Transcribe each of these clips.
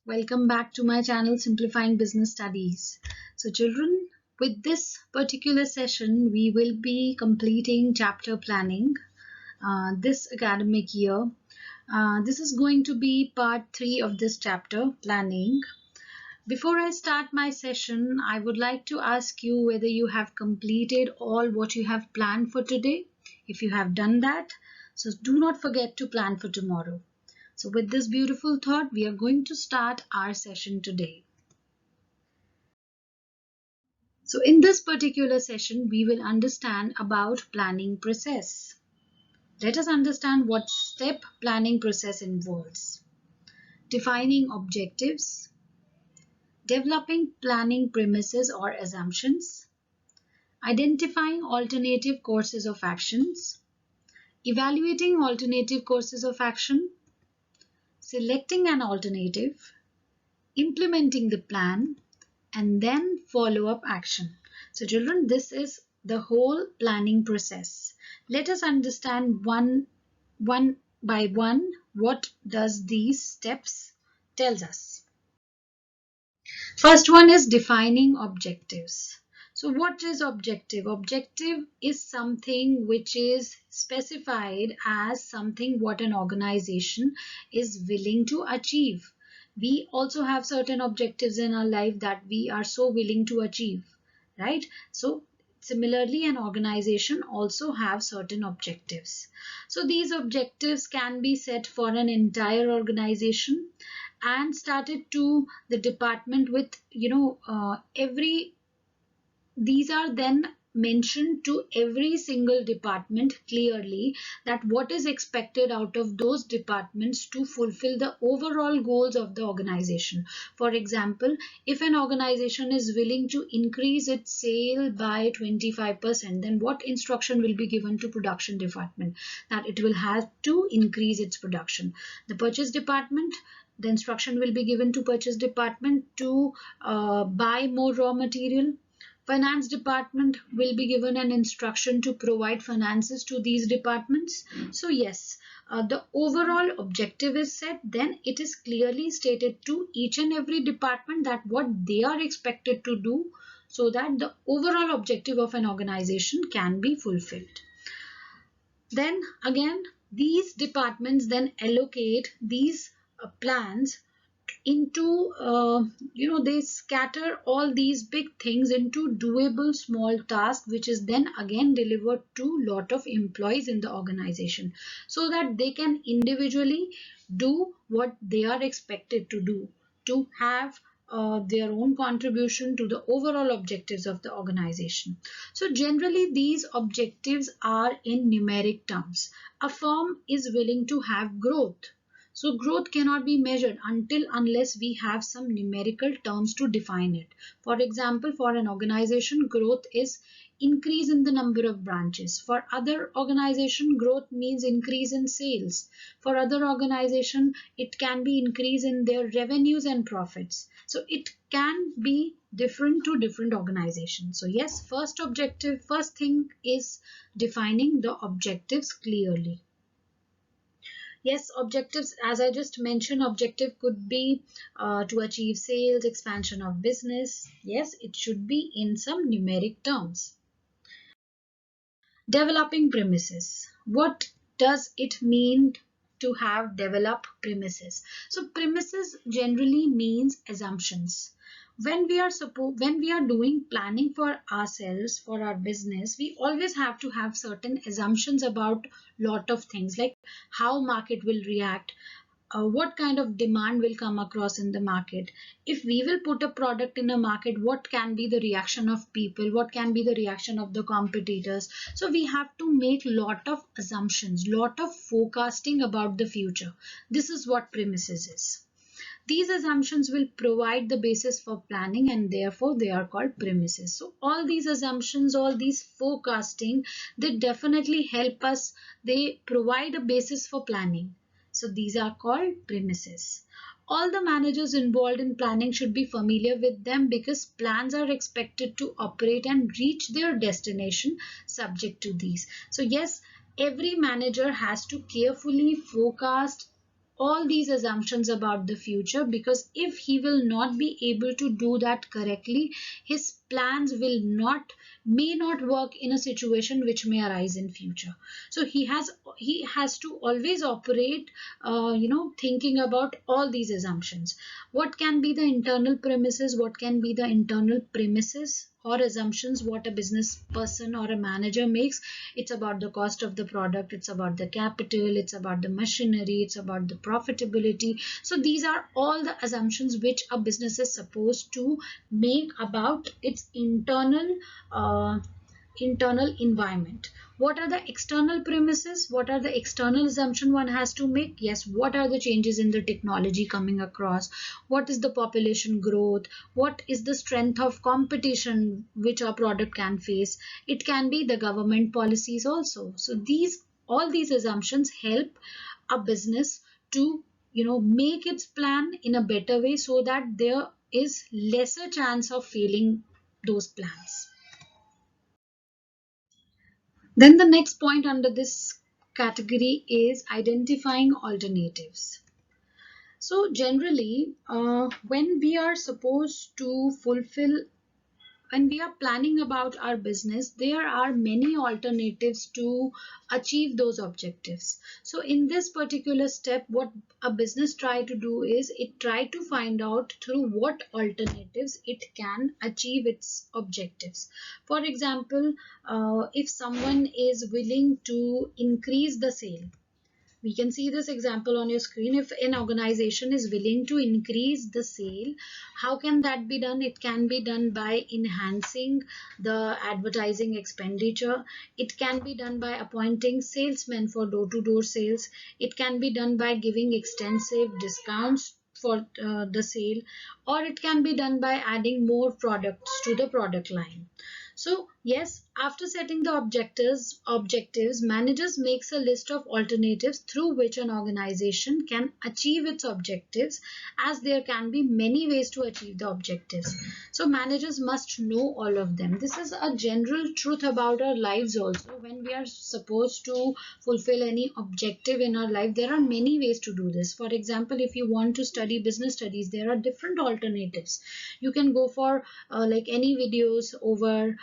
Welcome back to my channel Simplifying Business Studies. So children, with this particular session, we will be completing chapter planning this academic year. This is going to be part 3 of this chapter, planning. Before I start my session, I would like to ask you whether you have completed all what you have planned for today. If you have done that, so do not forget to plan for tomorrow. So with this beautiful thought, we are going to start our session today. So in this particular session, we will understand about planning process. Let us understand what step planning process involves. Defining objectives, developing planning premises or assumptions, identifying alternative courses of actions, evaluating alternative courses of action, selecting an alternative, implementing the plan, and then follow-up action. So children, this is the whole planning process. Let us understand one by one what does these steps tells us. First one is defining objectives. So what is objective? Objective is something which is specified as something what an organization is willing to achieve. We also have certain objectives in our life that we are so willing to achieve, right? So similarly, an organization also have certain objectives. So these objectives can be set for an entire organization and started to the department with every these are then mentioned to every single department clearly that what is expected out of those departments to fulfill the overall goals of the organization. For example, if an organization is willing to increase its sale by 25%, then what instruction will be given to production department? That it will have to increase its production. The purchase department, the instruction will be given to purchase department to buy more raw material. Finance department will be given an instruction to provide finances to these departments. So yes, the overall objective is set, then it is clearly stated to each and every department that what they are expected to do so that the overall objective of an organization can be fulfilled. Then again, these departments then allocate these plans into they scatter all these big things into doable small tasks, which is then again delivered to lot of employees in the organization so that they can individually do what they are expected to do to have their own contribution to the overall objectives of the organization. So generally these objectives are in numeric terms. A firm is willing to have growth. So growth cannot be measured unless we have some numerical terms to define it. For example, for an organization, growth is increase in the number of branches. For other organization, growth means increase in sales. For other organization, it can be increase in their revenues and profits. So it can be different to different organizations. So yes, first thing is defining the objectives clearly. Yes, objectives, as I just mentioned, objective could be to achieve sales, expansion of business. Yes, it should be in some numeric terms. Developing premises. What does it mean to have developed premises? So premises generally means assumptions. When we are doing planning for ourselves, for our business, we always have to have certain assumptions about lot of things like how market will react, what kind of demand will come across in the market. If we will put a product in a market, what can be the reaction of people, what can be the reaction of the competitors. So we have to make lot of assumptions, lot of forecasting about the future. This is what premises is. These assumptions will provide the basis for planning and therefore they are called premises. So all these assumptions, all these forecasting, they definitely help us. They provide a basis for planning. So these are called premises. All the managers involved in planning should be familiar with them because plans are expected to operate and reach their destination subject to these. So yes, every manager has to carefully forecast all these assumptions about the future, because if he will not be able to do that correctly, his plans will not may not work in a situation which may arise in future. So he has to always operate thinking about all these assumptions. What can be the internal premises, what can be the internal premises or assumptions what a business person or a manager makes. It's about the cost of the product, it's about the capital, it's about the machinery, it's about the profitability. So these are all the assumptions which a business is supposed to make about its uh, internal environment. What are the external premises, what are the external assumption one has to make? Yes, what are the changes in the technology coming across, what is the population growth, what is the strength of competition which our product can face. It can be the government policies also. So these all these assumptions help a business to make its plan in a better way, so that there is lesser chance of failing those plans. Then the next point under this category is identifying alternatives. So generally, when we are planning about our business, there are many alternatives to achieve those objectives. So in this particular step, what a business try to do is it try to find out through what alternatives it can achieve its objectives. For example, if someone is willing to increase the sale, we can see this example on your screen. If an organization is willing to increase the sale, how can that be done? It can be done by enhancing the advertising expenditure. It can be done by appointing salesmen for door-to-door sales. It can be done by giving extensive discounts for the sale, or it can be done by adding more products to the product line. So yes, after setting the objectives, managers makes a list of alternatives through which an organization can achieve its objectives, as there can be many ways to achieve the objectives. So managers must know all of them. This is a general truth about our lives also. When we are supposed to fulfill any objective in our life, there are many ways to do this. For example, if you want to study business studies, there are different alternatives. You can go for like any videos over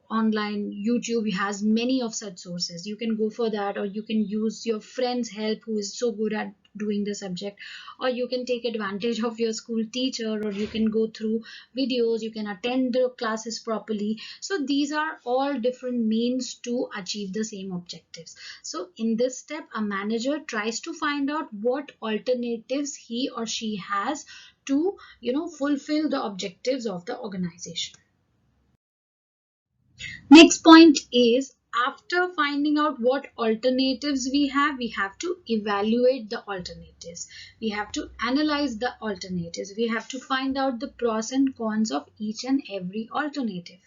online. YouTube has many of such sources. You can go for that, or you can use your friend's help who is so good at doing the subject, or you can take advantage of your school teacher, or you can go through videos, you can attend the classes properly. So these are all different means to achieve the same objectives. So in this step, a manager tries to find out what alternatives he or she has to fulfill the objectives of the organization. Next point is, after finding out what alternatives we have to evaluate the alternatives. We have to analyze the alternatives. We have to find out the pros and cons of each and every alternative.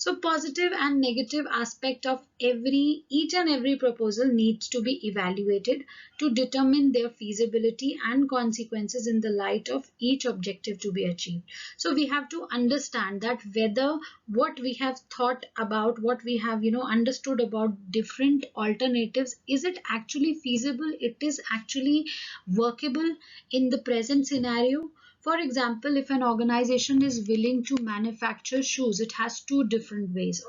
So positive and negative aspect of each and every proposal needs to be evaluated to determine their feasibility and consequences in the light of each objective to be achieved. So we have to understand that whether what we have thought about, what we have understood about different alternatives, is it actually feasible, it is actually workable in the present scenario. For example, if an organization is willing to manufacture shoes, it has two different ways: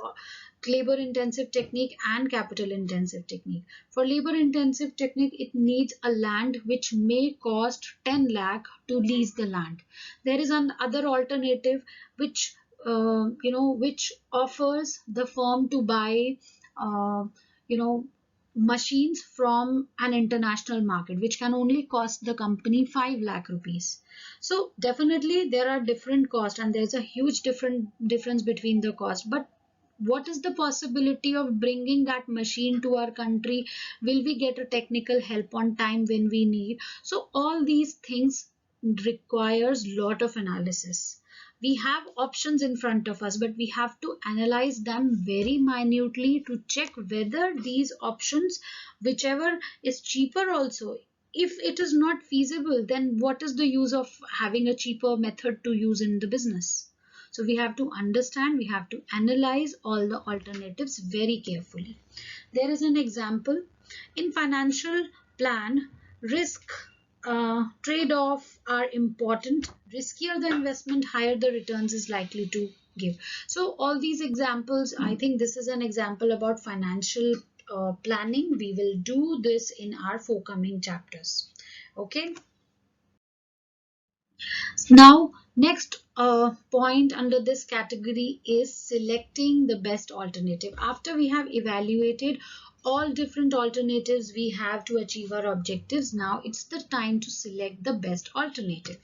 labor intensive technique and capital intensive technique. For labor intensive technique, it needs a land which may cost 10 lakh to lease the land. There is another alternative which which offers the firm to buy uh, you know machines from an international market, which can only cost the company 5 lakh rupees. So definitely there are different costs, and there's a huge difference between the cost. But what is the possibility of bringing that machine to our country? Will we get a technical help on time when we need? So all these things requires lot of analysis. We have options in front of us, but we have to analyze them very minutely to check whether these options, whichever is cheaper also, if it is not feasible, then what is the use of having a cheaper method to use in the business? So we have to understand, we have to analyze all the alternatives very carefully. There is an example in financial plan. Risk trade-off are important. Riskier the investment, higher the returns is likely to give. So all these examples, I think this is an example about financial planning. We will do this in our forthcoming chapters. Okay. Now, next point under this category is selecting the best alternative. After we have evaluated all different alternatives we have to achieve our objectives, now it's the time to select the best alternative.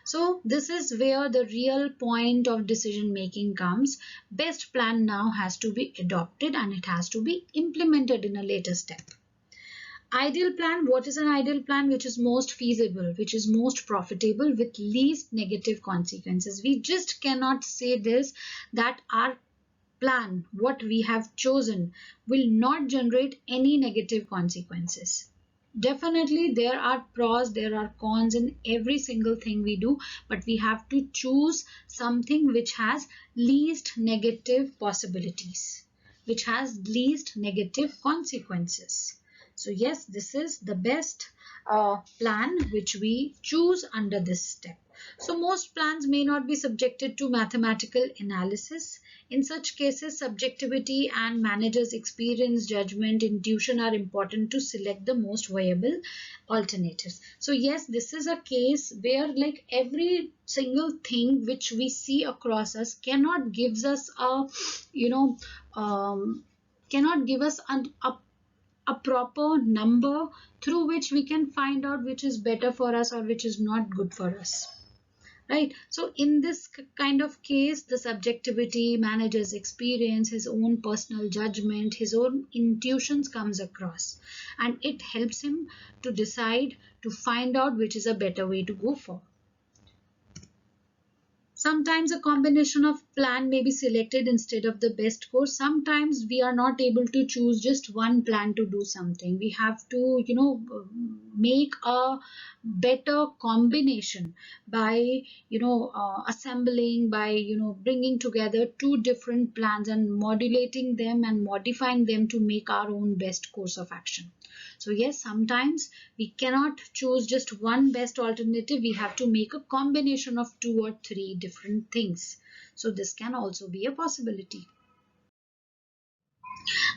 So this is where the real point of decision making comes. Best plan now has to be adopted and it has to be implemented in a later step. Ideal plan, what is an ideal plan? Which is most feasible, which is most profitable with least negative consequences. We just cannot say this, that our plan, what we have chosen, will not generate any negative consequences. Definitely there are pros, there are cons in every single thing we do, but we have to choose something which has least negative possibilities, which has least negative consequences. So yes, this is the best plan which we choose under this step. So most plans may not be subjected to mathematical analysis. In such cases, subjectivity and manager's experience, judgment, intuition are important to select the most viable alternatives. So yes, this is a case where like every single thing which we see across us cannot gives us a, you know, cannot give us a proper number through which we can find out which is better for us or which is not good for us, right? So in this kind of case, the subjectivity, manager's experience, his own personal judgment, his own intuitions comes across, and it helps him to decide, to find out which is a better way to go for. Sometimes a combination of plan may be selected instead of the best course. Sometimes we are not able to choose just one plan to do something. We have to, make a better combination by, assembling, by, bringing together two different plans and modulating them and modifying them to make our own best course of action. So yes, sometimes we cannot choose just one best alternative. We have to make a combination of two or three different things. So this can also be a possibility.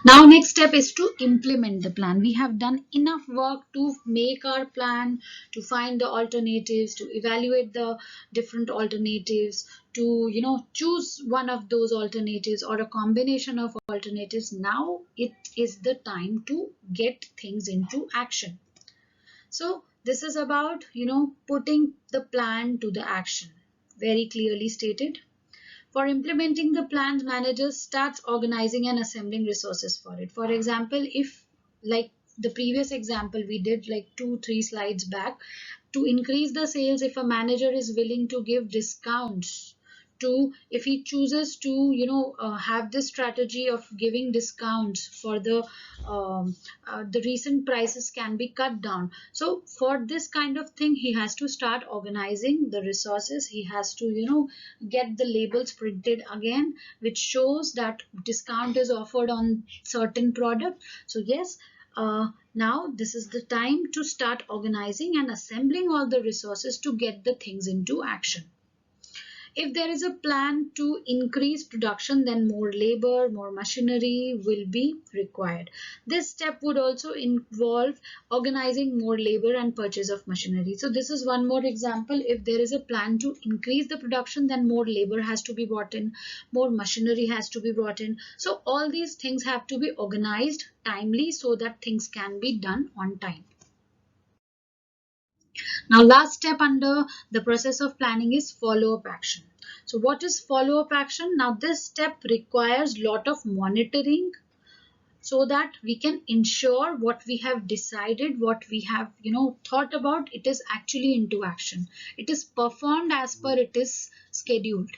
Now next step is to implement the plan. We have done enough work to make our plan, to find the alternatives, to evaluate the different alternatives, to choose one of those alternatives or a combination of alternatives. Now it is the time to get things into action. So this is about putting the plan to the action. Very clearly stated. For implementing the plan, managers starts organizing and assembling resources for it. For example, if like the previous example we did like 2-3 slides back, to increase the sales, if a manager is willing to give discounts, to if he chooses to have this strategy of giving discounts for the recent prices can be cut down. So for this kind of thing, he has to start organizing the resources. He has to get the labels printed again, which shows that discount is offered on certain product. So yes, now this is the time to start organizing and assembling all the resources to get the things into action. If there is a plan to increase production, then more labor, more machinery will be required. This step would also involve organizing more labor and purchase of machinery. So this is one more example. If there is a plan to increase the production, then more labor has to be brought in, more machinery has to be brought in. So all these things have to be organized timely so that things can be done on time. Now, last step under the process of planning is follow-up action. So what is follow-up action? Now, this step requires lot of monitoring so that we can ensure what we have decided, what we have, thought about, it is actually into action. It is performed as per it is scheduled.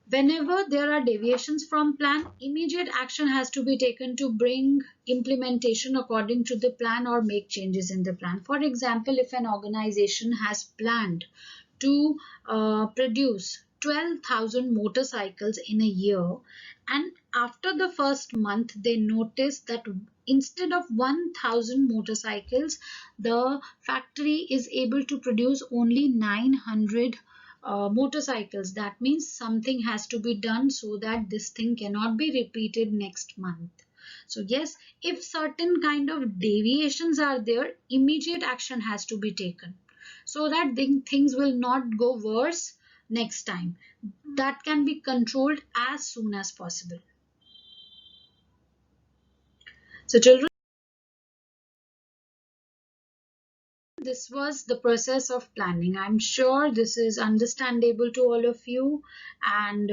Whenever there are deviations from plan, immediate action has to be taken to bring implementation according to the plan or make changes in the plan. For example, if an organization has planned to produce 12,000 motorcycles in a year, and after the first month, they noticed that instead of 1000 motorcycles, the factory is able to produce only 900 motorcycles. That means something has to be done so that this thing cannot be repeated next month. So yes, if certain kind of deviations are there, immediate action has to be taken so that things will not go worse next time. That can be controlled as soon as possible. So children, this was the process of planning. I'm sure this is understandable to all of you. And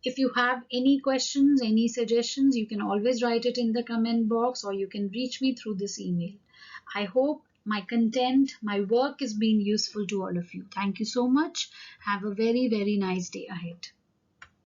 if you have any questions, any suggestions, you can always write it in the comment box or you can reach me through this email. I hope my content, my work is being useful to all of you. Thank you so much. Have a very, very nice day ahead.